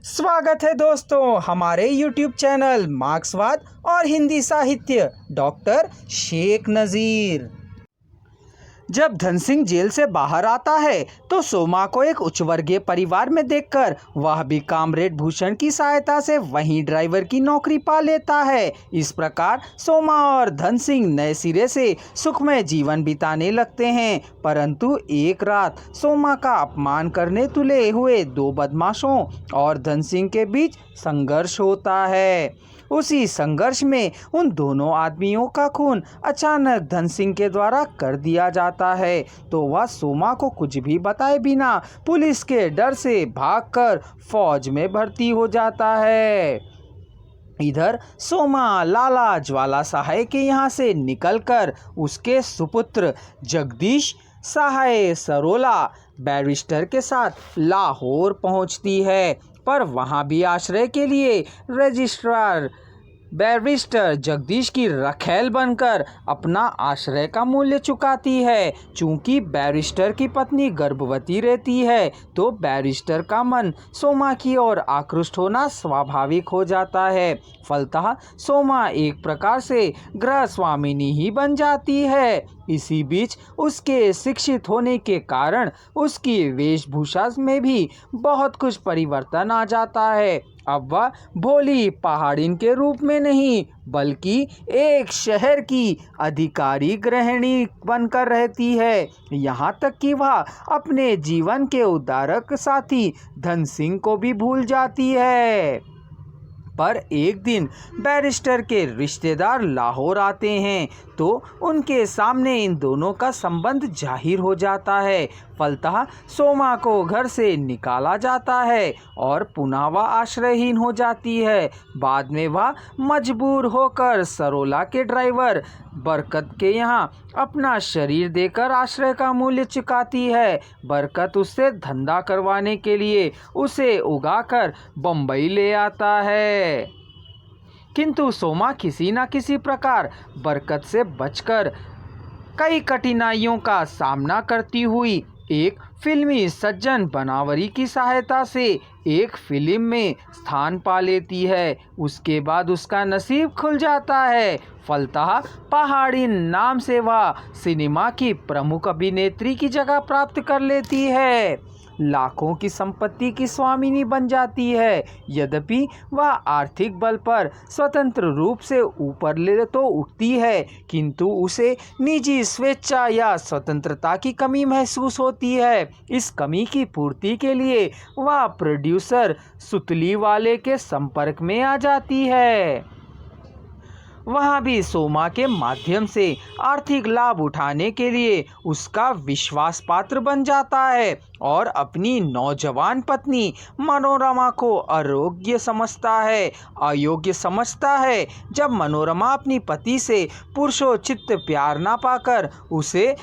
स्वागत है दोस्तों हमारे YouTube चैनल मार्क्सवाद और हिंदी साहित्य डॉक्टर शेख नज़ीर। जब धन सिंह जेल से बाहर आता है तो सोमा को एक उच्च वर्गीय परिवार में देखकर वह भी कामरेड भूषण की सहायता से वहीं ड्राइवर की नौकरी पा लेता है। इस प्रकार सोमा और धन सिंह नए सिरे से सुखमय जीवन बिताने लगते हैं। परंतु एक रात सोमा का अपमान करने तुले हुए दो बदमाशों और धन सिंह के बीच संघर्ष होता है। उसी संघर्ष में उन दोनों आदमियों का खून अचानक धन सिंह के द्वारा कर दिया जाता है, तो वह सोमा को कुछ भी बताए बिना पुलिस के डर से भागकर फौज में भर्ती हो जाता है। इधर सोमा लाला ज्वाला सहाय के यहाँ से निकलकर उसके सुपुत्र जगदीश सहाय सरोला बैरिस्टर के साथ लाहौर पहुँचती है, पर वहाँ भी आश्रय के लिए रजिस्ट्रार बैरिस्टर जगदीश की रखैल बनकर अपना आश्रय का मूल्य चुकाती है। चूंकि बैरिस्टर की पत्नी गर्भवती रहती है तो बैरिस्टर का मन सोमा की ओर आकृष्ट होना स्वाभाविक हो जाता है। फलतः सोमा एक प्रकार से गृह स्वामिनी ही बन जाती है। इसी बीच उसके शिक्षित होने के कारण उसकी वेशभूषा में भी बहुत कुछ परिवर्तन आ जाता है। अब वह भोली पहाड़िन के रूप में नहीं बल्कि एक शहर की अधिकारी गृहिणी बनकर रहती है। यहाँ तक कि वह अपने जीवन के उद्धारक साथी धन सिंह को भी भूल जाती है। पर एक दिन बैरिस्टर के रिश्तेदार लाहौर आते हैं तो उनके सामने इन दोनों का संबंध जाहिर हो जाता है। फलतः सोमा को घर से निकाला जाता है और पुनः वह आश्रयहीन हो जाती है। बाद में वह मजबूर होकर सरोला के ड्राइवर बरकत के यहाँ अपना शरीर देकर आश्रय का मूल्य चुकाती है। बरकत उससे धंधा करवाने के लिए उसे उगाकर बम्बई ले आता है, किंतु सोमा किसी न किसी प्रकार बरकत से बचकर कई कठिनाइयों का सामना करती हुई एक फिल्मी सज्जन बनावरी की सहायता से एक फिल्म में स्थान पा लेती है। उसके बाद उसका नसीब खुल जाता है। फलतः पहाड़िन नाम से वह सिनेमा की प्रमुख अभिनेत्री की जगह प्राप्त कर लेती है, लाखों की संपत्ति की स्वामिनी बन जाती है। यद्यपि वह आर्थिक बल पर स्वतंत्र रूप से ऊपर ले तो उठती है, किंतु उसे निजी स्वेच्छा या स्वतंत्रता की कमी महसूस होती है। इस कमी की पूर्ति के लिए वह प्रोड्यूसर सुतली वाले के संपर्क में आ जाती है। वहाँ भी सोमा के माध्यम से आर्थिक लाभ उठाने के लिए उसका विश्वास पात्र बन जाता है और अपनी नौजवान पत्नी मनोरमा को अयोग्य समझता है। जब मनोरमा अपनी पति से पुरुषोचित प्यार ना पाकर उसे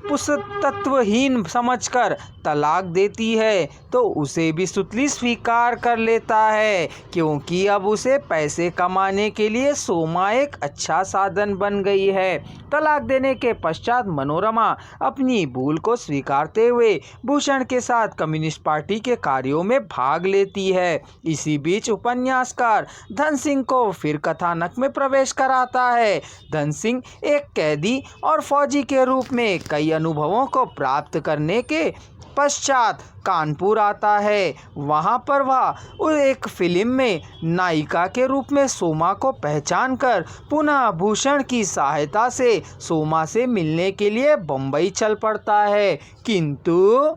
पुरुषत्वहीन समझकर तलाक देती है तो उसे भी सुतली स्वीकार कर लेता है, क्योंकि अब उसे पैसे कमाने के लिए सोमा एक अच्छा साधन बन गई है। तलाक देने के पश्चात मनोरमा अपनी भूल को स्वीकारते हुए भूषण के साथ कम्युनिस्ट पार्टी के कार्यों में भाग लेती है। इसी बीच उपन्यासकार धन सिंह को फिर कथानक में प्रवेश कराता है। धन सिंह एक कैदी और फौजी के रूप में कई अनुभवों को प्राप्त करने के पश्चात कानपुर आता है। वहाँ पर वह एक फिल्म में नायिका के रूप में सोमा को पहचान कर पुनः भूषण की सहायता से सोमा से मिलने के लिए बम्बई चल पड़ता है, किंतु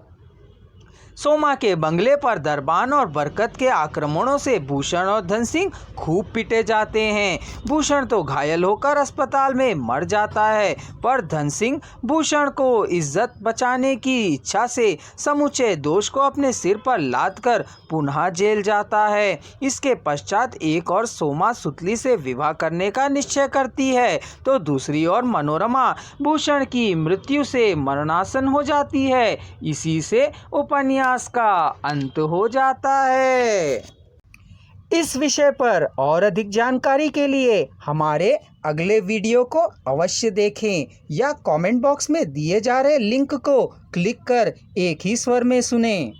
सोमा के बंगले पर दरबान और बरकत के आक्रमणों से भूषण और धन सिंह खूब पिटे जाते हैं। भूषण तो घायल होकर अस्पताल में मर जाता है, पर धन सिंह भूषण को इज्जत बचाने की इच्छा से समूचे दोष को अपने सिर पर लादकर पुनः जेल जाता है। इसके पश्चात एक और सोमा सुतली से विवाह करने का निश्चय करती है तो दूसरी ओर मनोरमा भूषण की मृत्यु से मरणासन हो जाती है। इसी से उपन्यास का अंत हो जाता है। इस विषय पर और अधिक जानकारी के लिए हमारे अगले वीडियो को अवश्य देखें या कमेंट बॉक्स में दिए जा रहे लिंक को क्लिक कर एक ही स्वर में सुनें।